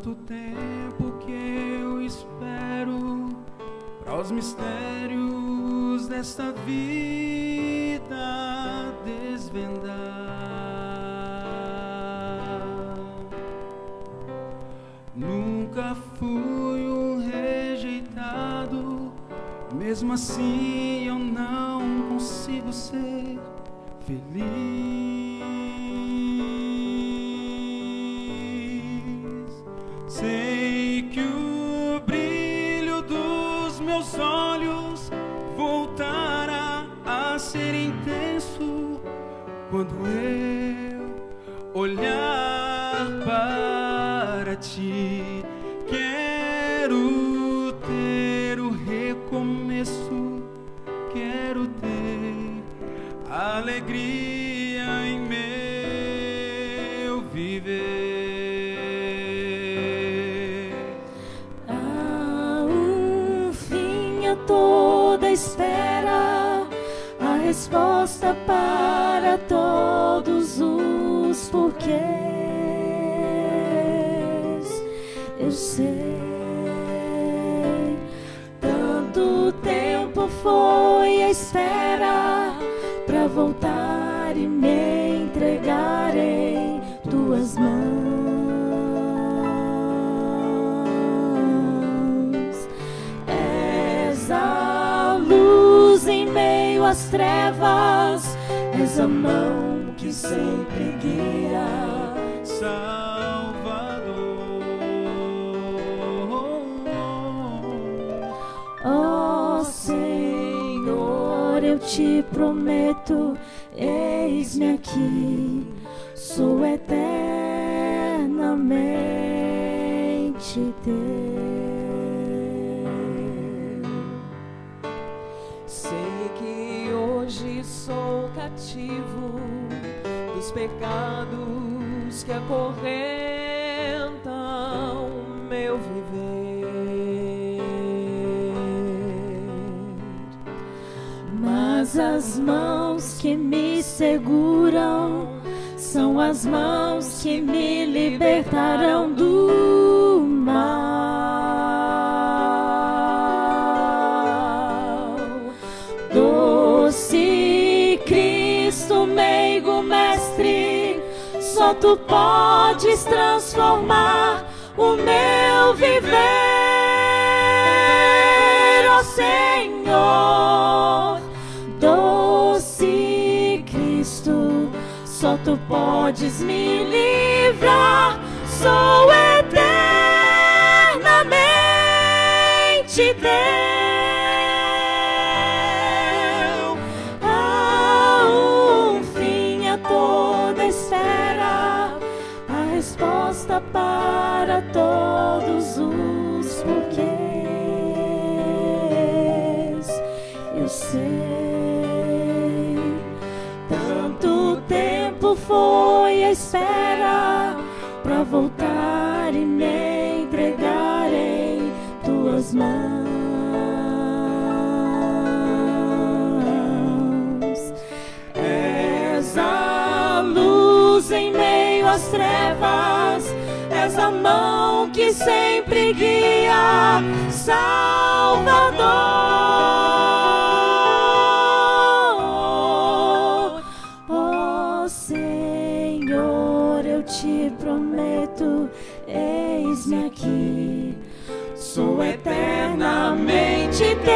Tanto tempo que eu espero para os mistérios desta vida desvendar. Nunca fui um rejeitado, mesmo assim eu não consigo ser feliz. Sei que o brilho dos meus olhos voltará a ser intenso quando eu olhar para ti. Quero ter o recomeço, quero ter alegria em meu viver. Toda espera, a resposta para todos os porquês. Eu sei, tanto tempo foi a espera para voltar e me entregar em tuas mãos. Em meio às trevas, és a mão que sempre guia, Salvador. Ó Senhor, eu te prometo, eis-me aqui, sou eternamente teu. Sou cativo dos pecados que acorrentam meu viver, mas as mãos que me seguram são as mãos que me libertarão do mal. Doce Cristo, meigo mestre, só tu podes transformar o meu viver, ó Senhor. Doce Cristo, só tu podes me livrar, sou eternamente teu. Resposta para todos os porquês. Eu sei, tanto tempo foi a espera para voltar e me entregar em tuas mãos. És a luz em meio às trevas, és a mão que sempre guia, Salvador. Ó Senhor, eu te prometo, eis-me aqui, sou eternamente teu.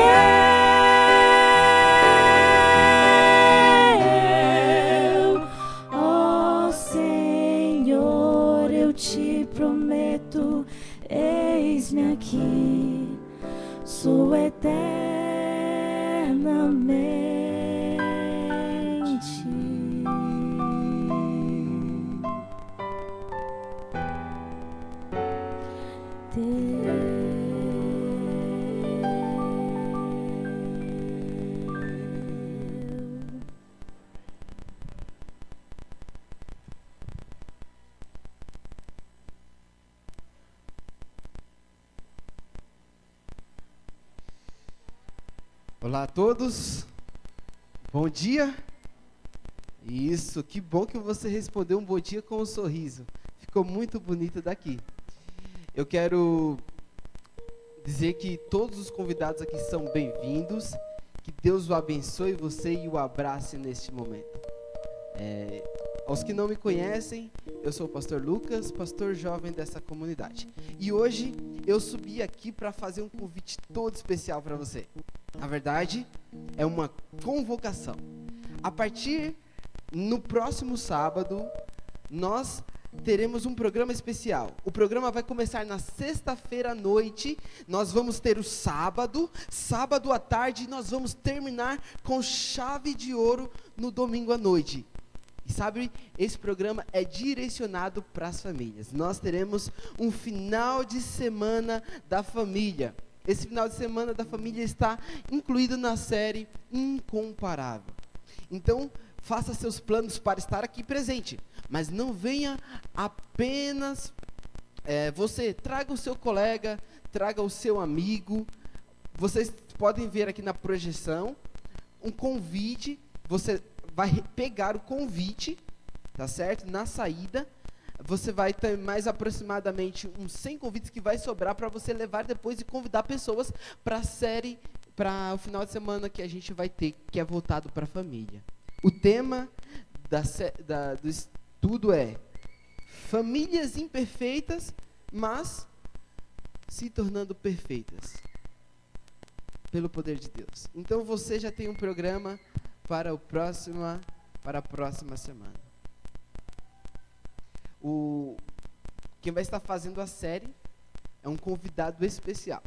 Prometo, eis-me aqui, sou eternamente teu. Olá a todos, bom dia. Isso, que bom que você respondeu um bom dia com um sorriso, ficou muito bonito daqui. Eu quero dizer que todos os convidados aqui são bem-vindos, que Deus o abençoe você e o abrace neste momento. Aos que não me conhecem, eu sou o pastor Lucas, pastor jovem dessa comunidade. E hoje eu subi aqui para fazer um convite todo especial para você. Na verdade, é uma convocação. A partir no próximo sábado, nós teremos um programa especial. O programa vai começar na sexta-feira à noite. Nós vamos ter o sábado à tarde, e nós vamos terminar com chave de ouro no domingo à noite. E sabe, esse programa é direcionado para as famílias. Nós teremos um final de semana da família. Esse final de semana da família está incluído na série Incomparável. Então, faça seus planos para estar aqui presente. Mas não venha apenas você. Traga o seu colega, traga o seu amigo. Vocês podem ver aqui na projeção um convite. Você vai pegar o convite, tá certo? Na saída, você vai ter mais aproximadamente uns 100 convites que vai sobrar para você levar depois e convidar pessoas para a série, para o final de semana que a gente vai ter, que é voltado para a família. O tema do estudo é famílias imperfeitas, mas se tornando perfeitas pelo poder de Deus. Então você já tem um programa para a próxima semana. Quem vai estar fazendo a série é um convidado especial.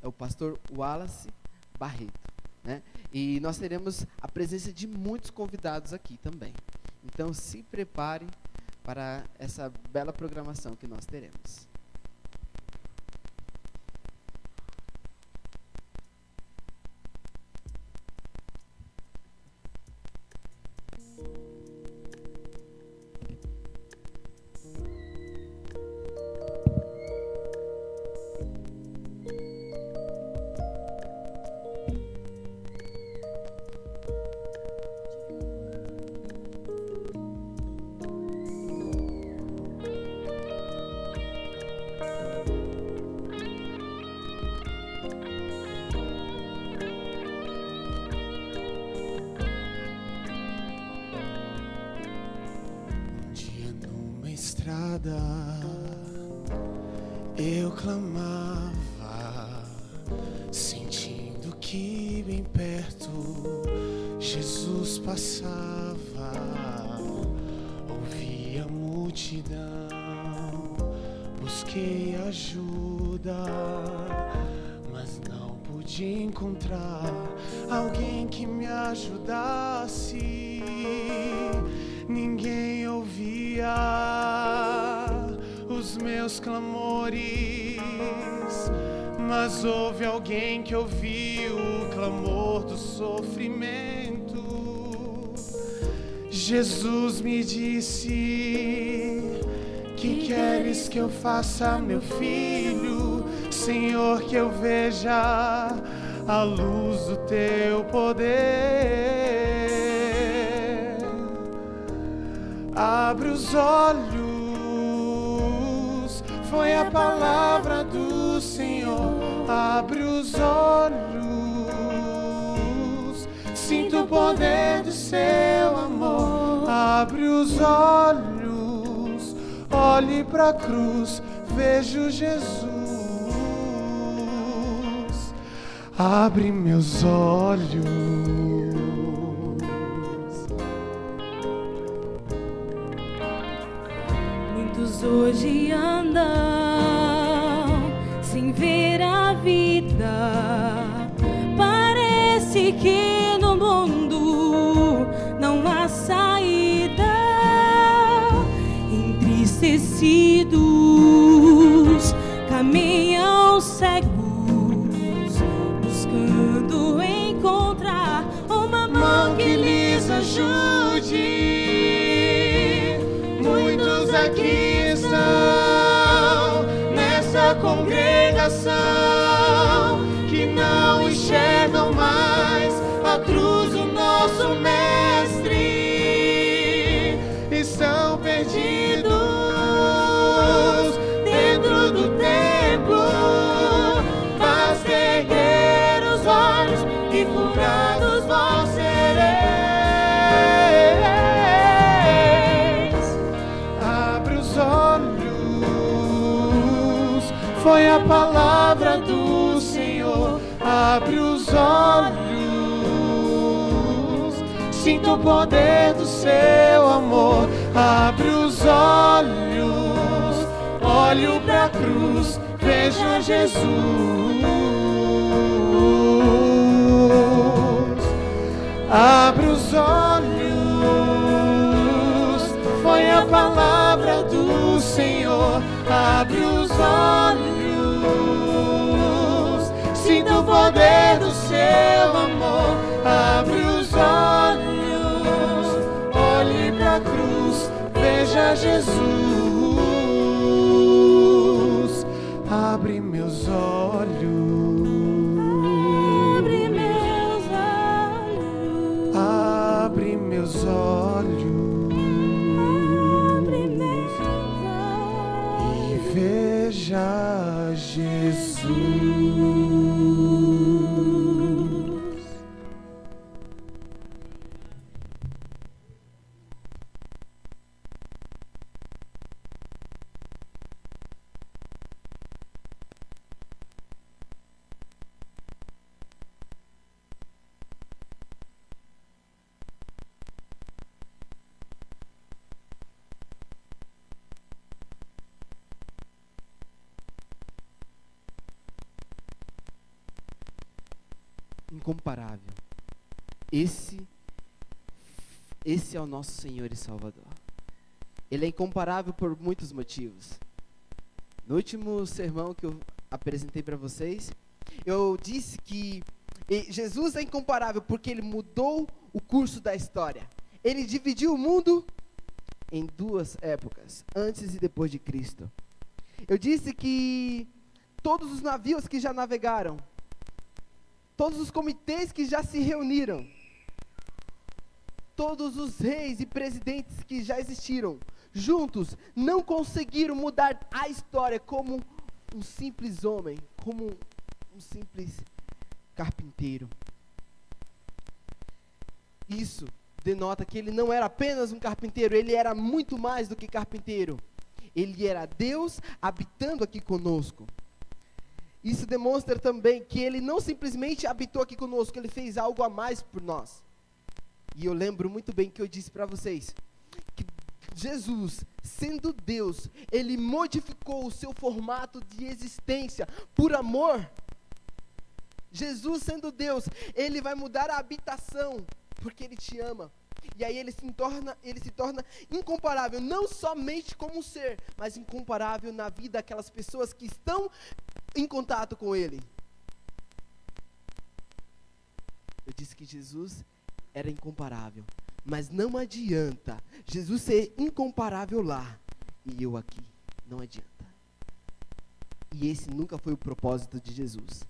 É o pastor Wallace Barreto, né? E nós teremos a presença de muitos convidados aqui também. Então se preparem para essa bela programação que nós teremos. Eu clamava, sentindo que bem perto Jesus passava. Ouvi a multidão, busquei ajuda, mas não pude encontrar alguém que me ajudasse. Ninguém ouvia os meus clamores, mas houve alguém que ouviu o clamor do sofrimento. Jesus me disse: que queres que eu faça, meu filho? Senhor, que eu veja a luz do teu poder. Abre os olhos, foi a palavra do Senhor. Abre os olhos, sinto o poder do seu amor. Abre os olhos, olhe pra cruz, vejo Jesus. Abre meus olhos. Muitos hoje andam sem ver a vida. Parece que no mundo não há saída. Entristecidos, caminham cegos, buscando encontrar uma mão que lhes ajude. Muitos aqui estão nessa congregação que não enxergam mais a cruz do nosso Mestre. Estão perdidos dentro do templo. e curados vós sereis. Abre os olhos, foi a palavra do Senhor. Abre os olhos, sinto o poder do seu amor. Abre os olhos, olho pra cruz, veja Jesus. Abre os olhos, foi a palavra do Senhor. Abre os olhos, sinto o poder do seu amor. Abre os olhos, olhe pra cruz, veja Jesus. Abre meus olhos. Abre meus olhos. Abre meus olhos. Abre meus olhos. E veja Jesus. Incomparável. Esse é o nosso Senhor e Salvador. Ele é incomparável por muitos motivos. No último sermão que eu apresentei para vocês, eu disse que Jesus é incomparável porque ele mudou o curso da história. Ele dividiu o mundo em duas épocas, antes e depois de Cristo. Eu disse que todos os navios que já navegaram, todos os comitês que já se reuniram, todos os reis e presidentes que já existiram, juntos, não conseguiram mudar a história como um simples homem, como um simples carpinteiro. Isso denota que ele não era apenas um carpinteiro, ele era muito mais do que carpinteiro. Ele era Deus habitando aqui conosco. Isso demonstra também que ele não simplesmente habitou aqui conosco, ele fez algo a mais por nós. E eu lembro muito bem que eu disse para vocês que Jesus, sendo Deus, ele modificou o seu formato de existência por amor. Jesus, sendo Deus, ele vai mudar a habitação porque ele te ama. E aí ele se torna incomparável, não somente como um ser, mas incomparável na vida daquelas pessoas que estão em contato com ele. Eu disse que Jesus era incomparável, mas não adianta Jesus ser incomparável lá e eu aqui, não adianta. E esse nunca foi o propósito de Jesus.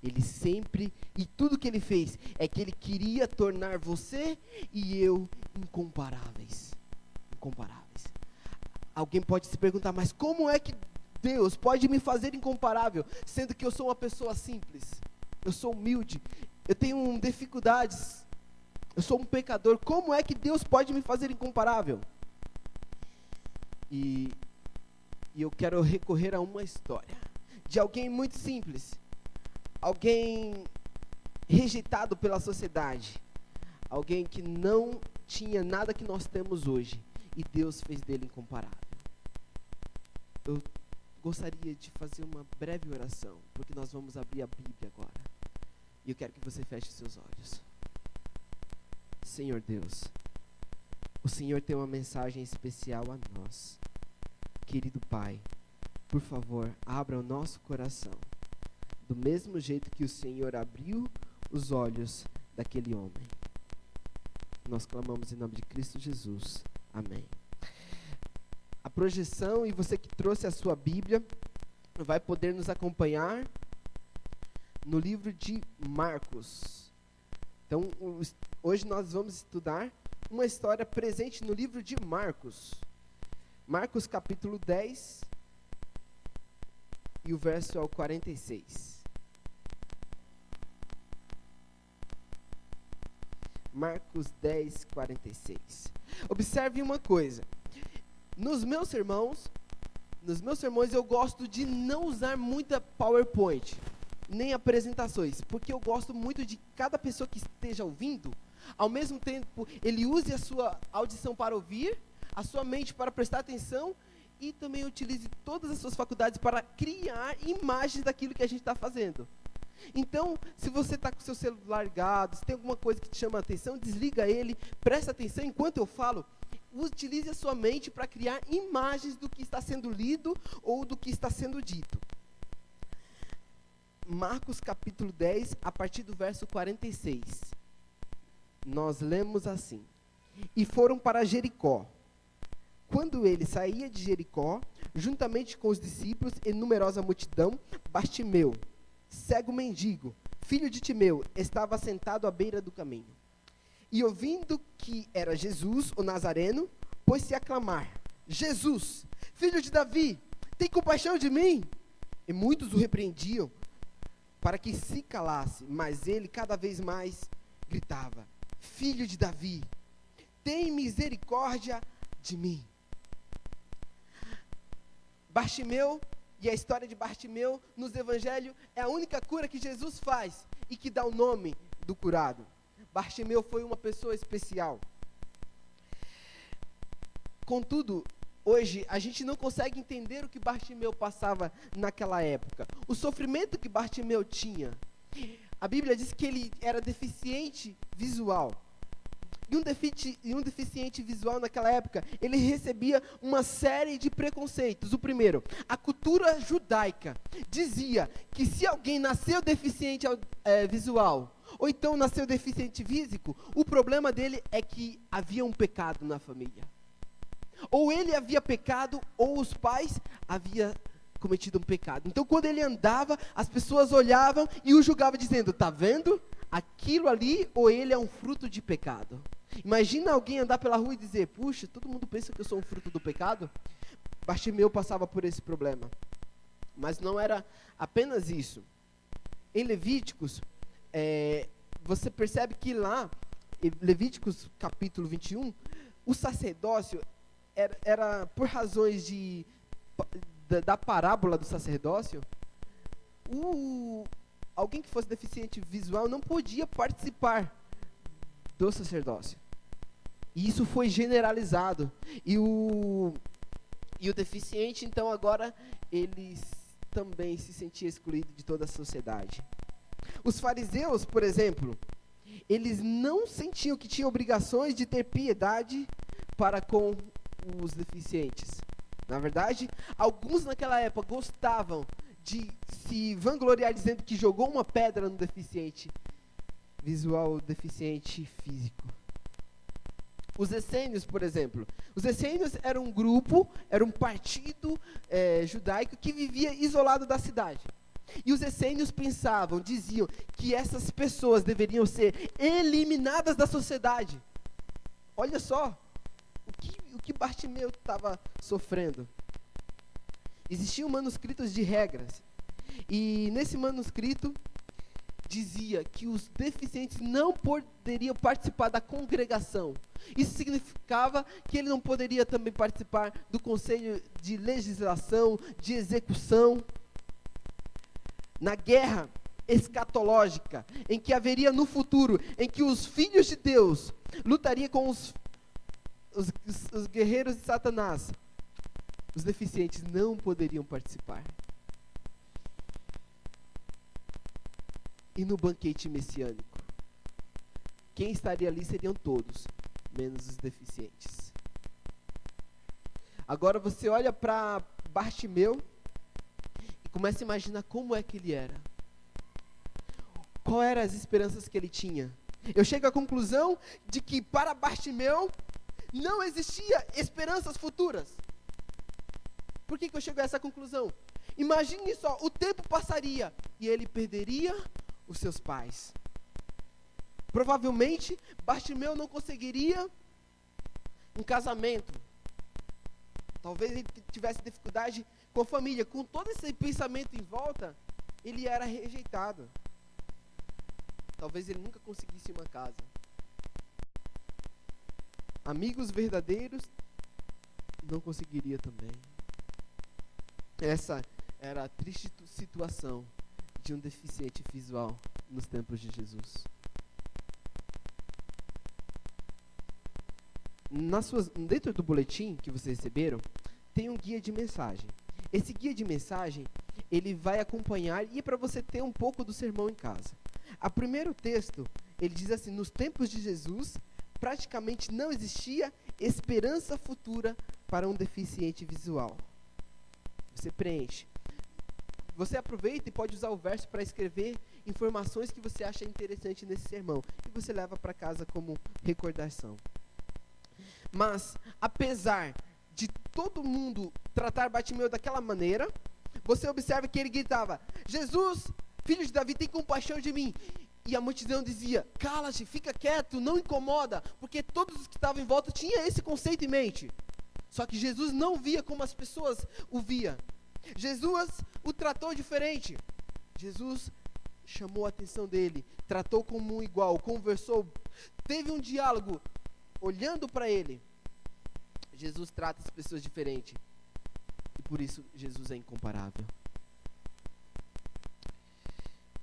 Ele sempre, e tudo que ele fez, é que ele queria tornar você e eu incomparáveis. Incomparáveis. Alguém pode se perguntar, mas como é que Deus pode me fazer incomparável, sendo que eu sou uma pessoa simples? Eu sou humilde, eu tenho dificuldades, eu sou um pecador. Como é que Deus pode me fazer incomparável? E eu quero recorrer a uma história de alguém muito simples, alguém rejeitado pela sociedade, alguém que não tinha nada que nós temos hoje, e Deus fez dele incomparável. Eu gostaria de fazer uma breve oração, porque nós vamos abrir a Bíblia agora, e eu quero que você feche seus olhos. Senhor Deus, o Senhor tem uma mensagem especial a nós. Querido Pai, por favor, abra o nosso coração, do mesmo jeito que o Senhor abriu os olhos daquele homem. Nós clamamos em nome de Cristo Jesus. Amém. A projeção, e você que trouxe a sua Bíblia, vai poder nos acompanhar no livro de Marcos. Então, hoje nós vamos estudar uma história presente no livro de Marcos. Marcos capítulo 10, e o verso é o 46. Marcos 10, 46. Observe uma coisa. Nos meus sermões eu gosto de não usar muita PowerPoint, nem apresentações, porque eu gosto muito de cada pessoa que esteja ouvindo, ao mesmo tempo, ele use a sua audição para ouvir, a sua mente para prestar atenção, e também utilize todas as suas faculdades para criar imagens daquilo que a gente está fazendo. Então, se você está com o seu celular ligado, se tem alguma coisa que te chama a atenção, desliga ele, presta atenção enquanto eu falo, utilize a sua mente para criar imagens do que está sendo lido ou do que está sendo dito. Marcos capítulo 10, a partir do verso 46. Nós lemos assim: E foram para Jericó. Quando ele saía de Jericó, juntamente com os discípulos e numerosa multidão, Bartimeu, cego mendigo, filho de Timeu, estava sentado à beira do caminho. E ouvindo que era Jesus, o Nazareno, pôs-se a clamar: Jesus, filho de Davi, tem compaixão de mim? E muitos o repreendiam para que se calasse, mas ele cada vez mais gritava: Filho de Davi, tem misericórdia de mim. Bartimeu, e a história de Bartimeu nos evangelhos é a única cura que Jesus faz e que dá o nome do curado. Bartimeu foi uma pessoa especial. Contudo, hoje a gente não consegue entender o que Bartimeu passava naquela época. O sofrimento que Bartimeu tinha. A Bíblia diz que ele era deficiente visual. E um deficiente visual naquela época, ele recebia uma série de preconceitos. O primeiro, a cultura judaica dizia que se alguém nasceu deficiente visual, ou então nasceu deficiente físico, o problema dele é que havia um pecado na família. Ou ele havia pecado, ou os pais haviam cometido um pecado. Então, quando ele andava, as pessoas olhavam e o julgavam dizendo: tá vendo? Aquilo ali, ou ele é um fruto de pecado. Imagina alguém andar pela rua e dizer: puxa, todo mundo pensa que eu sou um fruto do pecado? Bartimeu passava por esse problema. Mas não era apenas isso. Em Levíticos, você percebe que lá, em Levíticos capítulo 21, o sacerdócio era por razões da parábola do sacerdócio, alguém que fosse deficiente visual não podia participar do sacerdócio. E isso foi generalizado. E o deficiente, então, agora, ele também se sentia excluído de toda a sociedade. Os fariseus, por exemplo, eles não sentiam que tinham obrigações de ter piedade para com os deficientes. Na verdade, alguns naquela época gostavam de se vangloriar dizendo que jogou uma pedra no deficiente visual ou deficiente físico. Os essênios, por exemplo. Os essênios eram um grupo, era um partido judaico que vivia isolado da cidade. E os essênios pensavam, diziam que essas pessoas deveriam ser eliminadas da sociedade. Olha só o que Bartimeu estava sofrendo. Existiam manuscritos de regras. E nesse manuscrito dizia que os deficientes não poderiam participar da congregação. Isso significava que ele não poderia também participar do conselho de legislação, de execução. Na guerra escatológica, em que haveria no futuro, em que os filhos de Deus lutariam com os guerreiros de Satanás, os deficientes não poderiam participar. E no banquete messiânico, quem estaria ali seriam todos, menos os deficientes. Agora você olha para Bartimeu e começa a imaginar como é que ele era. Qual eram as esperanças que ele tinha? Eu chego à conclusão de que para Bartimeu não existia esperanças futuras. Por que eu chego a essa conclusão? Imagine só, o tempo passaria e ele perderia os seus pais. Provavelmente, Bartimeu não conseguiria um casamento. Talvez ele tivesse dificuldade com a família. Com todo esse pensamento em volta, ele era rejeitado. Talvez ele nunca conseguisse uma casa. amigos verdadeiros, não conseguiria também. Essa era a triste situação de um deficiente visual nos tempos de Jesus. Dentro do boletim que vocês receberam, tem um guia de mensagem. Esse guia de mensagem, ele vai acompanhar e é para você ter um pouco do sermão em casa. O primeiro texto, ele diz assim: nos tempos de Jesus, praticamente não existia esperança futura para um deficiente visual. Você preenche. Você aproveita e pode usar o verso para escrever informações que você acha interessante nesse sermão e você leva para casa como recordação. Mas, apesar de todo mundo tratar Bartimeu daquela maneira, você observa que ele gritava: Jesus, filho de Davi, tem compaixão de mim. E a multidão dizia: cala-te, fica quieto, não incomoda, porque todos os que estavam em volta tinham esse conceito em mente. Só que Jesus não via como as pessoas o via. Jesus o tratou diferente. Jesus chamou a atenção dele, tratou como um igual, conversou, teve um diálogo, olhando para ele. Jesus trata as pessoas diferente. E por isso Jesus é incomparável.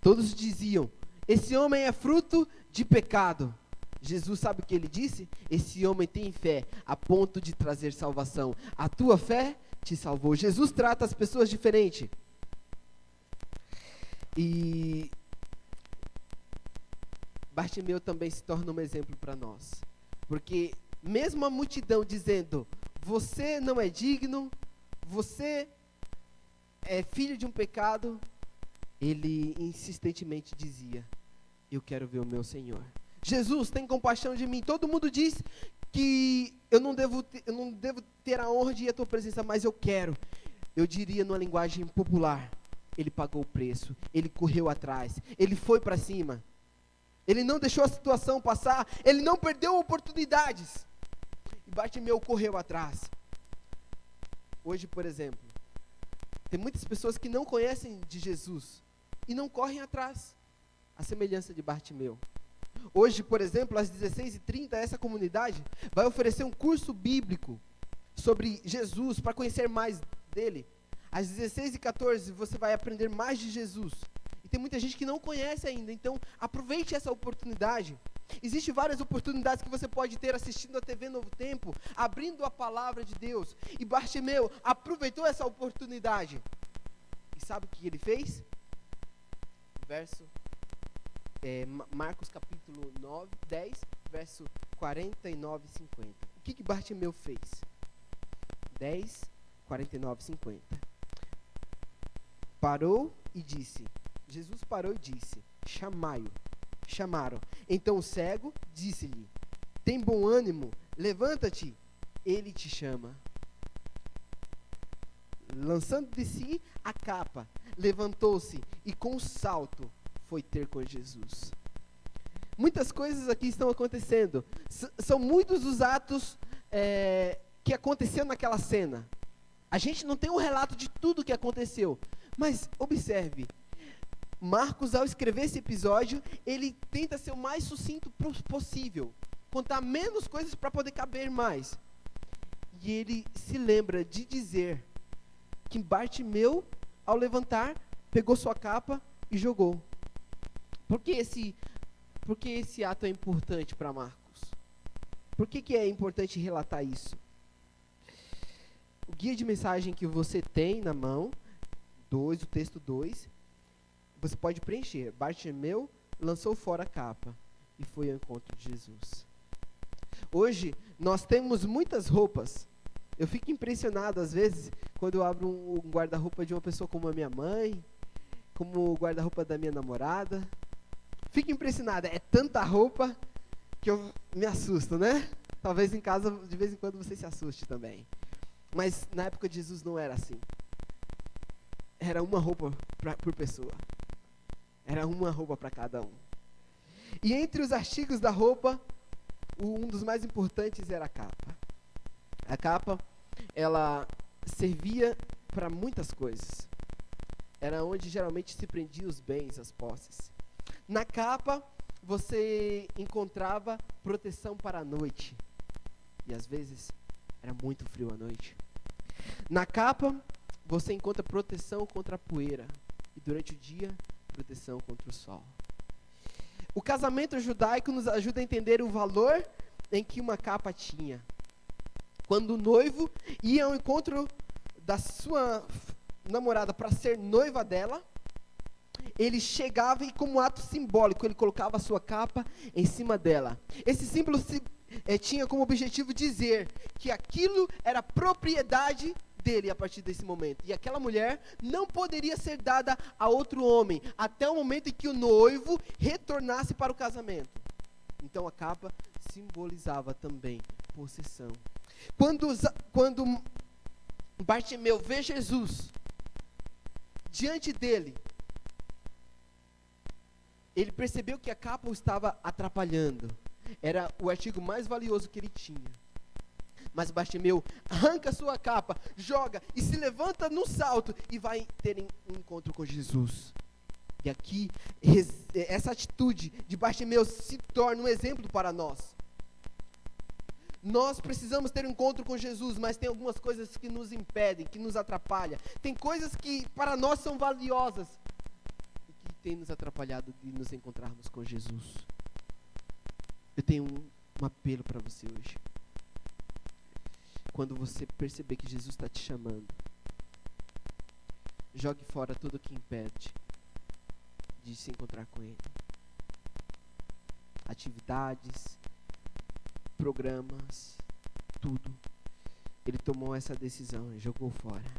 Todos diziam: esse homem é fruto de pecado. Jesus sabe o que ele disse? Esse homem tem fé a ponto de trazer salvação. A tua fé te salvou. Jesus trata as pessoas diferente. E Bartimeu também se torna um exemplo para nós. Porque mesmo a multidão dizendo: você não é digno, você é filho de um pecado, ele insistentemente dizia: eu quero ver o meu Senhor. Jesus, tem compaixão de mim. Todo mundo diz que eu não devo ter a honra de ir à tua presença, mas eu quero. Eu diria numa linguagem popular: ele pagou o preço, ele correu atrás, ele foi para cima. Ele não deixou a situação passar, ele não perdeu oportunidades. E Bartimeu correu atrás. Hoje, por exemplo, tem muitas pessoas que não conhecem de Jesus e não correm atrás, a semelhança de Bartimeu. Hoje, por exemplo, às 16h30, essa comunidade vai oferecer um curso bíblico sobre Jesus, para conhecer mais dele. Às 16h14, você vai aprender mais de Jesus. E tem muita gente que não conhece ainda, então aproveite essa oportunidade. Existem várias oportunidades que você pode ter assistindo a TV Novo Tempo, abrindo a palavra de Deus. E Bartimeu aproveitou essa oportunidade. E sabe o que ele fez? Marcos capítulo 10, verso 49 e 50. O que Bartimeu fez? 10, 49 e 50. Parou e disse, Jesus parou e disse: chamaram. Então o cego disse-lhe: tem bom ânimo, levanta-te, ele te chama. Lançando de si a capa, levantou-se e com um salto foi ter com Jesus. Muitas coisas aqui estão acontecendo. São muitos os atos que aconteceram naquela cena. A gente não tem um relato de tudo que aconteceu, mas observe, Marcos, ao escrever esse episódio, ele tenta ser o mais sucinto possível, contar menos coisas para poder caber mais. E ele se lembra de dizer que Bartimeu, ao levantar, pegou sua capa e jogou. Por que esse ato é importante para Marcos? Por que é importante relatar isso? O guia de mensagem que você tem na mão, o texto 2, você pode preencher. Bartimeu lançou fora a capa e foi ao encontro de Jesus. Hoje, nós temos muitas roupas. Eu fico impressionado, às vezes, quando eu abro um guarda-roupa de uma pessoa como a minha mãe, como o guarda-roupa da minha namorada. Fico impressionado, é tanta roupa que eu me assusto, né? Talvez em casa, de vez em quando, você se assuste também. Mas na época de Jesus não era assim. Era uma roupa por pessoa. Era uma roupa para cada um. E entre os artigos da roupa, um dos mais importantes era a capa. A capa, ela servia para muitas coisas. Era onde geralmente se prendia os bens, as posses. Na capa, você encontrava proteção para a noite. E às vezes era muito frio à noite. Na capa, você encontra proteção contra a poeira. E durante o dia, proteção contra o sol. O casamento judaico nos ajuda a entender o valor em que uma capa tinha. Quando o noivo ia ao encontro da sua namorada para ser noiva dela, ele chegava e, como ato simbólico, ele colocava a sua capa em cima dela. Esse símbolo tinha como objetivo dizer que aquilo era propriedade dele a partir desse momento. E aquela mulher não poderia ser dada a outro homem até o momento em que o noivo retornasse para o casamento. Então a capa simbolizava também possessão. Quando Bartimeu vê Jesus diante dele, ele percebeu que a capa o estava atrapalhando. Era o artigo mais valioso que ele tinha. Mas Bartimeu arranca sua capa, joga e se levanta num salto e vai ter um encontro com Jesus. E aqui, essa atitude de Bartimeu se torna um exemplo para nós. Nós precisamos ter um encontro com Jesus, mas tem algumas coisas que nos impedem, que nos atrapalham. Tem coisas que para nós são valiosas e que tem nos atrapalhado de nos encontrarmos com Jesus. Eu tenho um apelo para você hoje. Quando você perceber que Jesus está te chamando, jogue fora tudo o que impede de se encontrar com Ele. Atividades, programas, tudo. Ele tomou essa decisão, jogou fora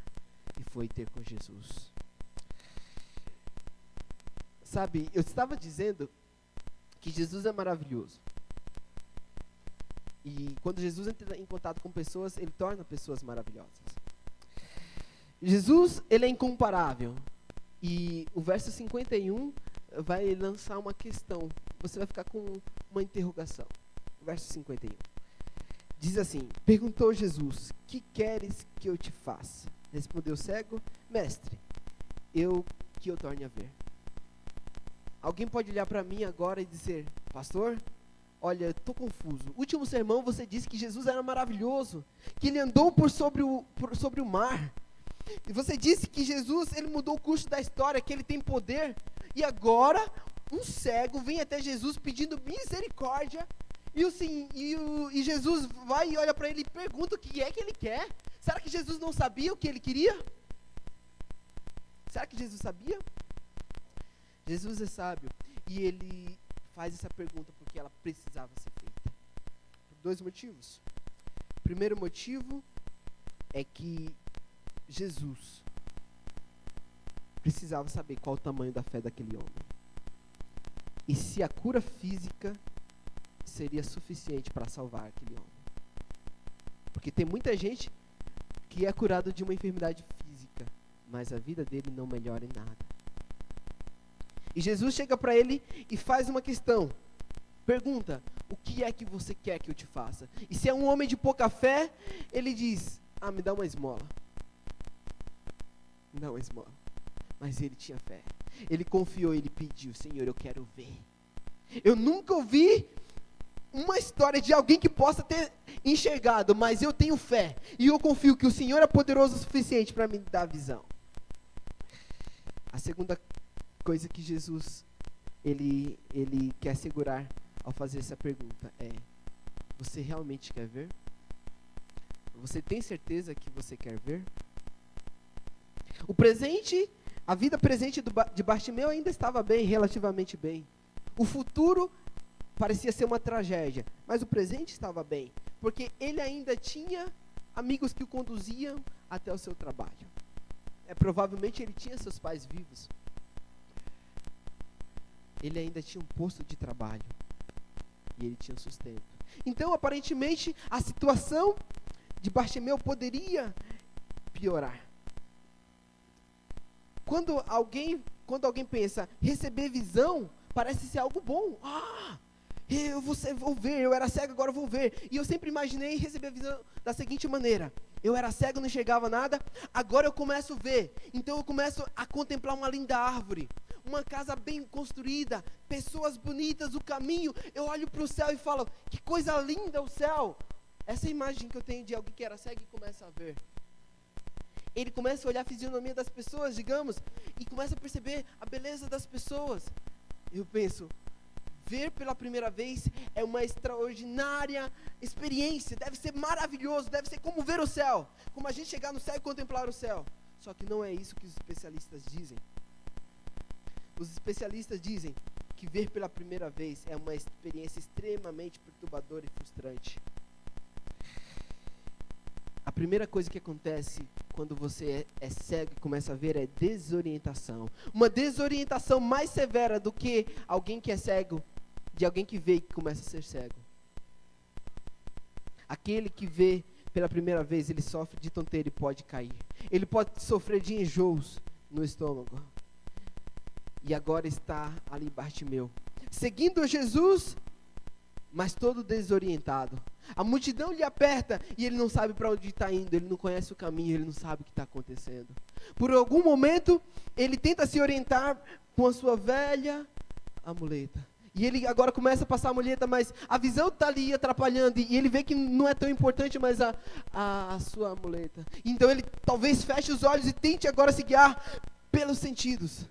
e foi ter com Jesus. Sabe, eu estava dizendo que Jesus é maravilhoso. E quando Jesus entra em contato com pessoas, ele torna pessoas maravilhosas. Jesus, ele é incomparável. E o verso 51 vai lançar uma questão. Você vai ficar com uma interrogação. Verso 51. Diz assim: perguntou Jesus: que queres que eu te faça? Respondeu o cego: mestre, que eu torne a ver. Alguém pode olhar para mim agora e dizer: pastor, olha, eu estou confuso. No último sermão você disse que Jesus era maravilhoso, que ele andou sobre o mar. E você disse que Jesus, ele mudou o curso da história, que ele tem poder. E agora, um cego vem até Jesus pedindo misericórdia. E Jesus vai e olha para ele e pergunta o que é que ele quer. Será que Jesus não sabia o que ele queria? Será que Jesus sabia? Jesus é sábio e ele faz essa pergunta porque ela precisava ser feita. Por dois motivos. O primeiro motivo é que Jesus precisava saber qual o tamanho da fé daquele homem. E se a cura física seria suficiente para salvar aquele homem. Porque tem muita gente que é curado de uma enfermidade física, mas a vida dele não melhora em nada. E Jesus chega para ele e faz uma questão. Pergunta: o que é que você quer que eu te faça? E se é um homem de pouca fé, ele diz: me dá uma esmola. Me dá uma esmola. Mas ele tinha fé. Ele confiou, ele pediu: Senhor, eu quero ver. Eu nunca ouvi uma história de alguém que possa ter enxergado, mas eu tenho fé. E eu confio que o Senhor é poderoso o suficiente para me dar visão. A segunda coisa que Jesus ele quer assegurar ao fazer essa pergunta é: você realmente quer ver? Você tem certeza que você quer ver? O presente, a vida presente de Bartimeu ainda estava bem, relativamente bem. O futuro parecia ser uma tragédia, mas o presente estava bem, porque ele ainda tinha amigos que o conduziam até o seu trabalho. Provavelmente ele tinha seus pais vivos. Ele ainda tinha um posto de trabalho. E ele tinha um sustento. Então, aparentemente, a situação de Bartimeu poderia piorar. Quando alguém pensa, receber visão, parece ser algo bom. Eu vou ver, eu era cego, agora eu vou ver. E eu sempre imaginei receber a visão da seguinte maneira: eu era cego, não enxergava nada, agora eu começo a ver. Então eu começo a contemplar uma linda árvore, uma casa bem construída, pessoas bonitas, o caminho. Eu olho para o céu e falo: que coisa linda o céu. Essa imagem que eu tenho de alguém que era cego e começa a ver. Ele começa a olhar a fisionomia das pessoas, digamos, e começa a perceber a beleza das pessoas. Eu penso, ver pela primeira vez é uma extraordinária experiência, deve ser maravilhoso, deve ser como ver o céu, como a gente chegar no céu e contemplar o céu. Só que não é isso que os especialistas dizem. Os especialistas dizem que ver pela primeira vez é uma experiência extremamente perturbadora e frustrante. A primeira coisa que acontece quando você é cego e começa a ver é desorientação. Uma desorientação mais severa do que alguém que é cego, de alguém que vê e que começa a ser cego. Aquele que vê pela primeira vez, ele sofre de tonteira e pode cair. Ele pode sofrer de enjoos no estômago. E agora está ali Bartimeu, seguindo Jesus, mas todo desorientado. A multidão lhe aperta e ele não sabe para onde está indo, ele não conhece o caminho, ele não sabe o que está acontecendo. Por algum momento, ele tenta se orientar com a sua velha amuleta. E ele agora começa a passar a muleta, mas a visão está ali atrapalhando, e ele vê que não é tão importante mais a sua amuleta. Então ele talvez feche os olhos e tente agora se guiar pelos sentidos.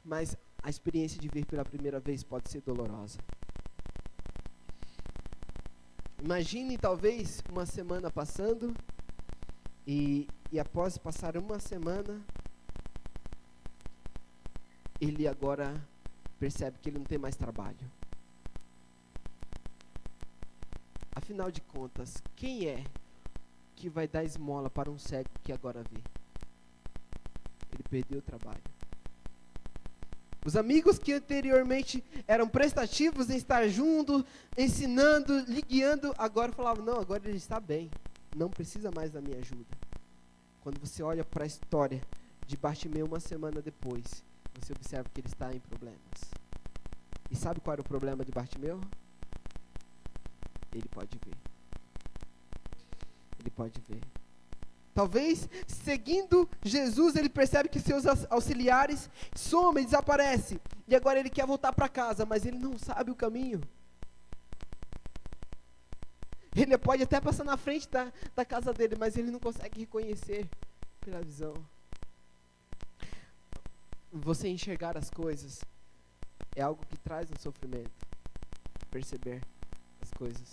Mas a experiência de ver pela primeira vez pode ser dolorosa. Imagine talvez uma semana passando, e após passar uma semana, ele agora percebe que ele não tem mais trabalho. Afinal de contas, quem é que vai dar esmola para um cego que agora vê? Ele perdeu o trabalho. Os amigos que anteriormente eram prestativos em estar junto, ensinando, lhe guiando, agora falavam, não, agora ele está bem, não precisa mais da minha ajuda. Quando você olha para a história de Bartimeu uma semana depois, você observa que ele está em problemas. E sabe qual era o problema de Bartimeu? Ele pode ver. Ele pode ver. Talvez, seguindo Jesus, ele percebe que seus auxiliares somem, desaparecem. E agora ele quer voltar para casa, mas ele não sabe o caminho. Ele pode até passar na frente da casa dele, mas ele não consegue reconhecer pela visão. Você enxergar as coisas é algo que traz um sofrimento. Perceber as coisas.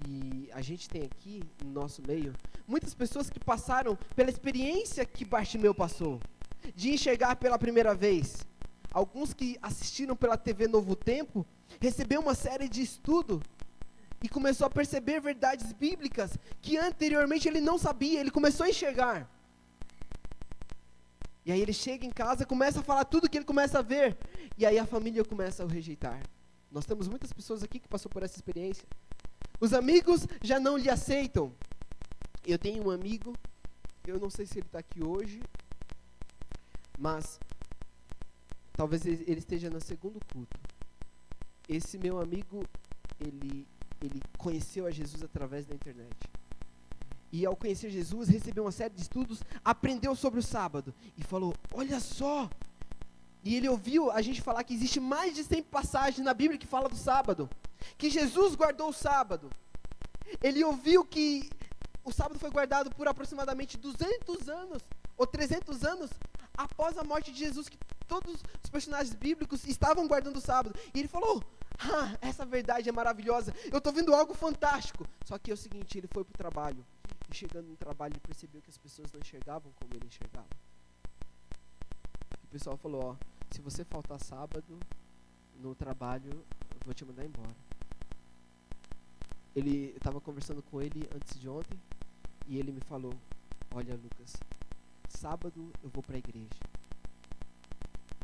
E a gente tem aqui, no nosso meio, muitas pessoas que passaram pela experiência que Bartimeu passou, de enxergar pela primeira vez. Alguns que assistiram pela TV Novo Tempo, recebeu uma série de estudo e começou a perceber verdades bíblicas que anteriormente ele não sabia, ele começou a enxergar. E aí ele chega em casa, começa a falar tudo que ele começa a ver, e aí a família começa a o rejeitar. Nós temos muitas pessoas aqui que passou por essa experiência. Os amigos já não lhe aceitam. Eu tenho um amigo, eu não sei se ele está aqui hoje, mas talvez ele esteja no segundo culto. Esse meu amigo, ele conheceu a Jesus através da internet. E ao conhecer Jesus, recebeu uma série de estudos, aprendeu sobre o sábado e falou, olha só. E ele ouviu a gente falar que existe mais de 100 passagens na Bíblia que fala do sábado. Que Jesus guardou o sábado. Ele ouviu que o sábado foi guardado por aproximadamente 200 anos, ou 300 anos, após a morte de Jesus, que todos os personagens bíblicos estavam guardando o sábado. E ele falou, essa verdade é maravilhosa, eu estou vendo algo fantástico. Só que é o seguinte, ele foi para o trabalho. E chegando no trabalho, ele percebeu que as pessoas não enxergavam como ele enxergava. O pessoal falou, se você faltar sábado no trabalho, eu vou te mandar embora. Eu estava conversando com ele antes de ontem, e ele me falou, olha Lucas, sábado eu vou para a igreja.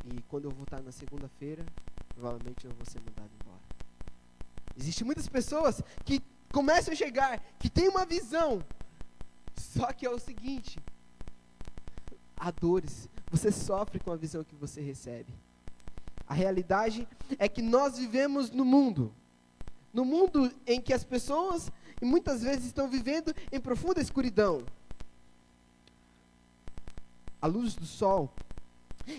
E quando eu voltar na segunda-feira, provavelmente eu vou ser mandado embora. Existem muitas pessoas que começam a enxergar, que têm uma visão, só que é o seguinte, há dores, você sofre com a visão que você recebe. A realidade é que nós vivemos no mundo em que as pessoas muitas vezes estão vivendo em profunda escuridão. A luz do sol,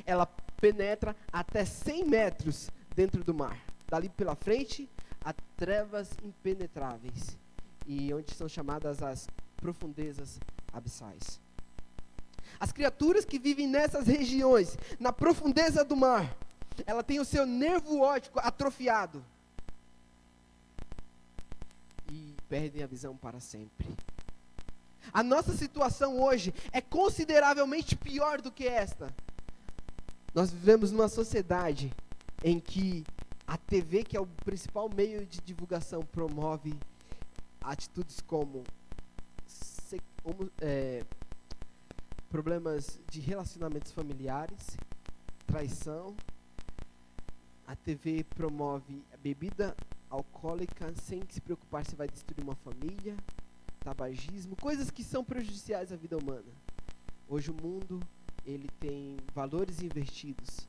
ela penetra até 100 metros dentro do mar. Dali pela frente, há trevas impenetráveis. e onde são chamadas as profundezas abissais. As criaturas que vivem nessas regiões, na profundeza do mar, ela tem o seu nervo óptico atrofiado e perdem a visão para sempre. A nossa situação hoje é consideravelmente pior do que esta. Nós vivemos numa sociedade em que a TV, que é o principal meio de divulgação, promove atitudes como problemas de relacionamentos familiares, traição. A TV promove a bebida alcoólica sem se preocupar se vai destruir uma família, tabagismo, coisas que são prejudiciais à vida humana. Hoje o mundo, ele tem valores invertidos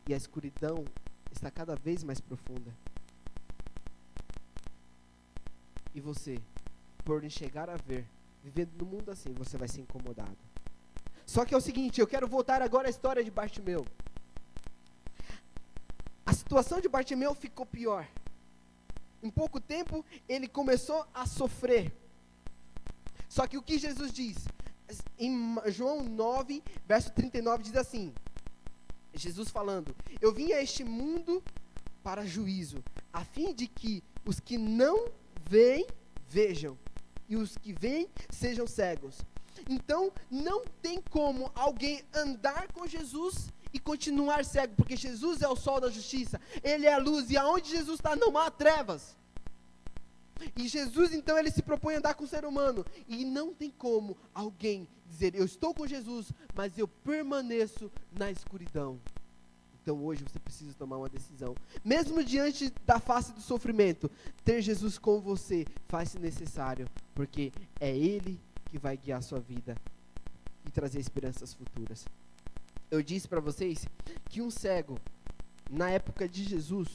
e a escuridão está cada vez mais profunda. E você, por enxergar a ver, vivendo no mundo assim, você vai ser incomodado. Só que é o seguinte, eu quero voltar agora à história de Bartimeu. A situação de Bartimeu ficou pior. Em pouco tempo, ele começou a sofrer. Só que o que Jesus diz? Em João 9, verso 39, diz assim, Jesus falando, eu vim a este mundo para juízo, a fim de que os que não veem, vejam, e os que veem, sejam cegos. Então, não tem como alguém andar com Jesus e continuar cego, porque Jesus é o sol da justiça, Ele é a luz, e aonde Jesus está não há trevas. E Jesus, então, Ele se propõe a andar com o ser humano, e não tem como alguém dizer, eu estou com Jesus, mas eu permaneço na escuridão. Então hoje você precisa tomar uma decisão. Mesmo diante da face do sofrimento, ter Jesus com você faz-se necessário, porque é Ele que vai guiar a sua vida e trazer esperanças futuras. Eu disse para vocês que um cego, na época de Jesus,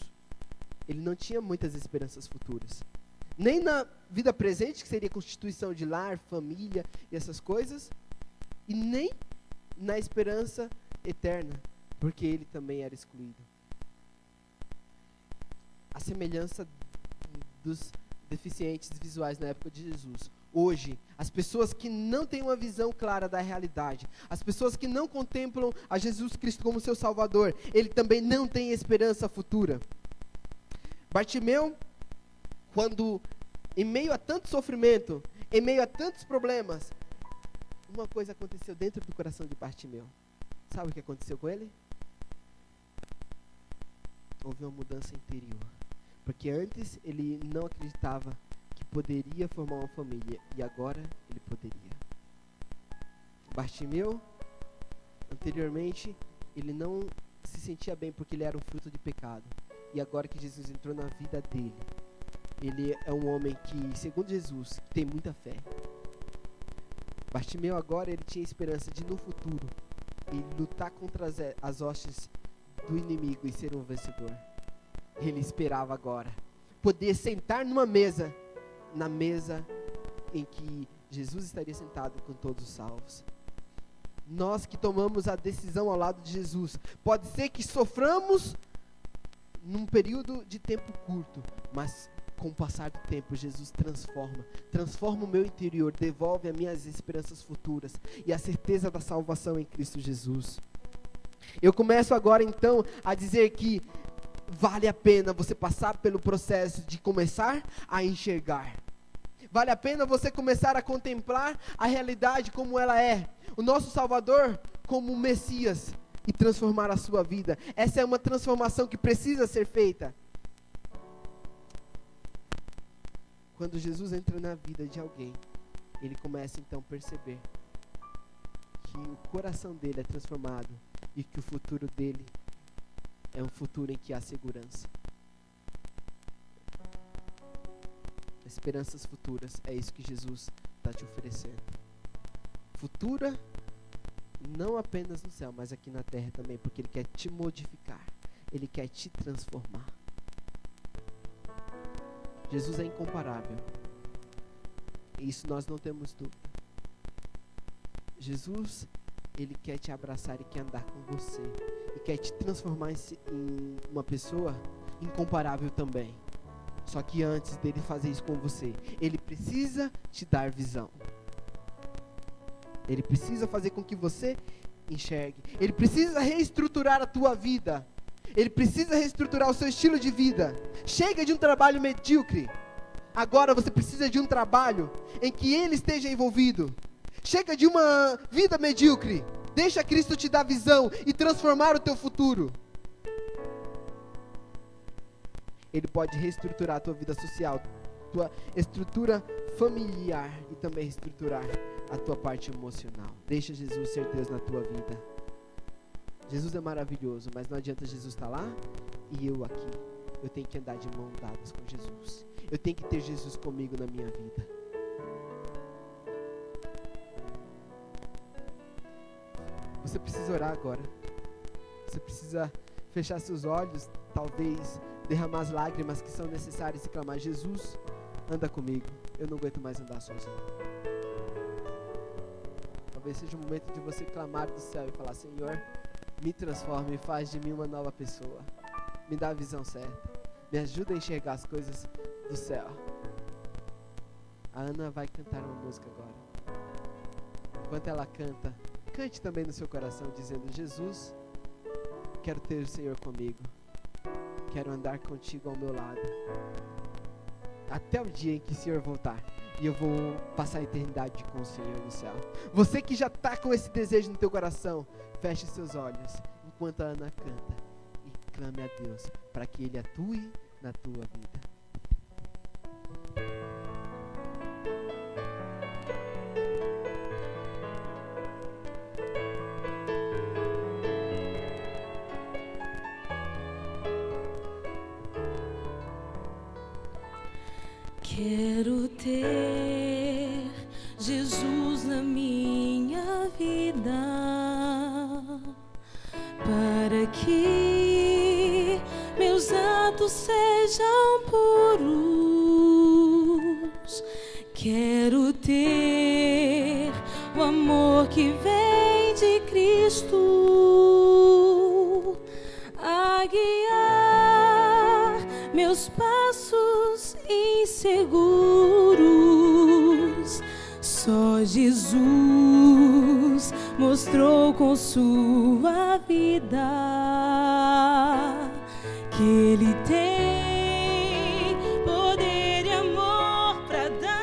ele não tinha muitas esperanças futuras. Nem na vida presente, que seria constituição de lar, família e essas coisas, e nem na esperança eterna, porque ele também era excluído. A semelhança dos deficientes visuais na época de Jesus. Hoje, as pessoas que não têm uma visão clara da realidade, as pessoas que não contemplam a Jesus Cristo como seu Salvador, ele também não tem esperança futura. Bartimeu, quando, em meio a tanto sofrimento, em meio a tantos problemas, uma coisa aconteceu dentro do coração de Bartimeu. Sabe o que aconteceu com ele? Houve uma mudança interior. Porque antes ele não acreditava que poderia formar uma família, e agora ele poderia. Bartimeu, anteriormente, ele não se sentia bem porque ele era um fruto de pecado. E agora que Jesus entrou na vida dele, ele é um homem que, segundo Jesus, tem muita fé. Bartimeu agora, ele tinha esperança de no futuro ele lutar contra as hostes do inimigo e ser um vencedor. Ele esperava agora poder sentar numa mesa, na mesa em que Jesus estaria sentado com todos os salvos. Nós que tomamos a decisão ao lado de Jesus, pode ser que soframos num período de tempo curto, mas com o passar do tempo, Jesus transforma o meu interior, devolve as minhas esperanças futuras e a certeza da salvação em Cristo Jesus. Eu começo agora então a dizer que vale a pena você passar pelo processo de começar a enxergar. Vale a pena você começar a contemplar a realidade como ela é, o nosso Salvador como o Messias, e transformar a sua vida. Essa é uma transformação que precisa ser feita. Quando Jesus entra na vida de alguém, ele começa então a perceber que o coração dele é transformado e que o futuro dele é um futuro em que há segurança. Esperanças futuras, é isso que Jesus está te oferecendo. Futura, não apenas no céu, mas aqui na terra também, porque Ele quer te modificar, Ele quer te transformar. Jesus é incomparável. E isso nós não temos dúvida. Jesus, Ele quer te abraçar e quer andar com você. E quer te transformar em uma pessoa incomparável também. Só que antes dele fazer isso com você, ele precisa te dar visão. Ele precisa fazer com que você enxergue. Ele precisa reestruturar a tua vida. Ele precisa reestruturar o seu estilo de vida. Chega de um trabalho medíocre. Agora você precisa de um trabalho em que ele esteja envolvido. Chega de uma vida medíocre. Deixa Cristo te dar visão e transformar o teu futuro. Ele pode reestruturar a tua vida social, tua estrutura familiar e também reestruturar a tua parte emocional. Deixa Jesus ser Deus na tua vida. Jesus é maravilhoso, mas não adianta Jesus estar lá e eu aqui. Eu tenho que andar de mão dadas com Jesus. Eu tenho que ter Jesus comigo na minha vida. Você precisa orar agora. Você precisa fechar seus olhos, talvez derramar as lágrimas que são necessárias e clamar: Jesus, anda comigo. Eu não aguento mais andar sozinho. Talvez seja o momento de você clamar do céu e falar: Senhor, me transforma e faz de mim uma nova pessoa. Me dá a visão certa. Me ajuda a enxergar as coisas do céu. A Ana vai cantar uma música agora. Enquanto ela canta, cante também no seu coração dizendo: Jesus, quero ter o Senhor comigo. Quero andar contigo ao meu lado. Até o dia em que o Senhor voltar. E eu vou passar a eternidade com o Senhor no céu. Você que já está com esse desejo no teu coração, feche seus olhos enquanto a Ana canta. E clame a Deus para que Ele atue na tua vida. Quero ter Jesus na minha vida, para que meus atos sejam puros. Quero ter o amor que vem de Cristo a guiar meus passos inseguros. Só Jesus mostrou com sua vida que Ele tem poder e amor para dar.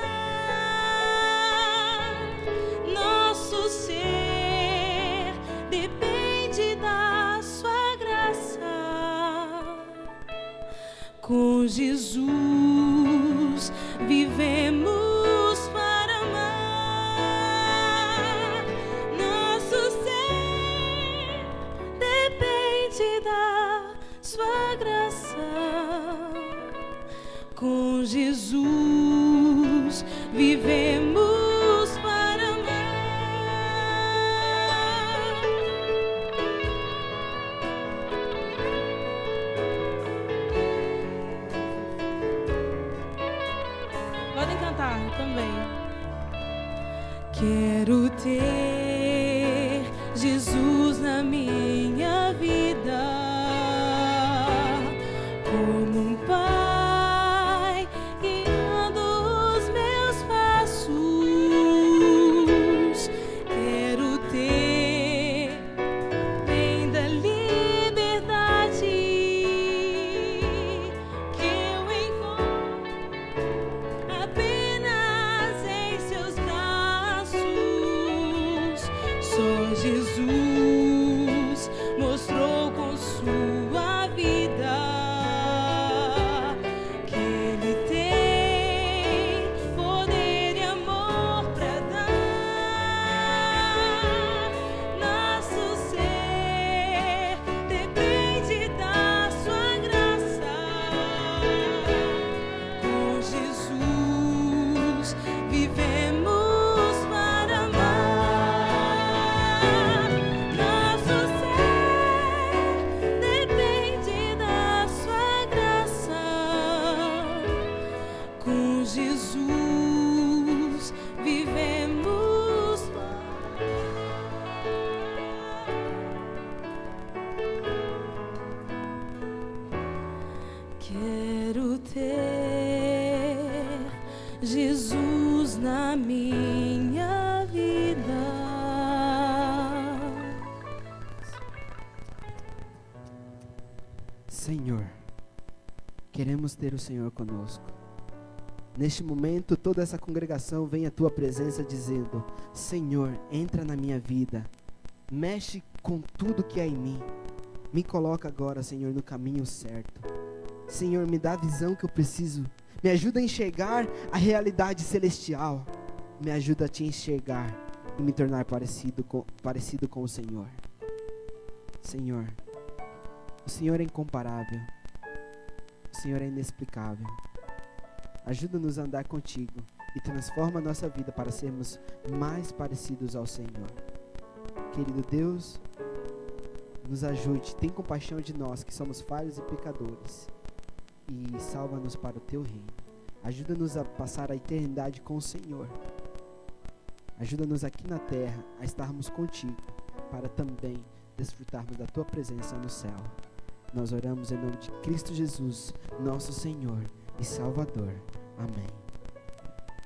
Nosso ser depende da sua graça. Com Jesus vivemos para amar. Nosso ser depende da sua graça. Com Jesus vivemos para amar. Podem cantar também. Quero ter Jesus na minha vida, como um pai guiando os meus passos. Quero ter bem da liberdade que eu encontro apenas em seus braços. Só Jesus mostrou com sua vida que Ele tem poder e amor para dar. Nosso ser depende da sua graça. Com Jesus vivemos para amar. Nosso ser depende da sua graça. Com Jesus vivemos para amar. Quero ter Jesus na minha vida. Senhor, queremos ter o Senhor conosco. Neste momento, toda essa congregação vem à tua presença dizendo: Senhor, entra na minha vida, mexe com tudo que há em mim, me coloca agora, Senhor, no caminho certo. Senhor, me dá a visão que eu preciso, me ajuda a enxergar a realidade celestial, me ajuda a te enxergar e me tornar parecido com o Senhor. Senhor, o Senhor é incomparável, o Senhor é inexplicável. Ajuda-nos a andar contigo e transforma a nossa vida para sermos mais parecidos ao Senhor. Querido Deus, nos ajude, tem compaixão de nós que somos falhos e pecadores e salva-nos para o teu reino. Ajuda-nos a passar a eternidade com o Senhor. Ajuda-nos aqui na terra a estarmos contigo para também desfrutarmos da tua presença no céu. Nós oramos em nome de Cristo Jesus, nosso Senhor e Salvador. Amém.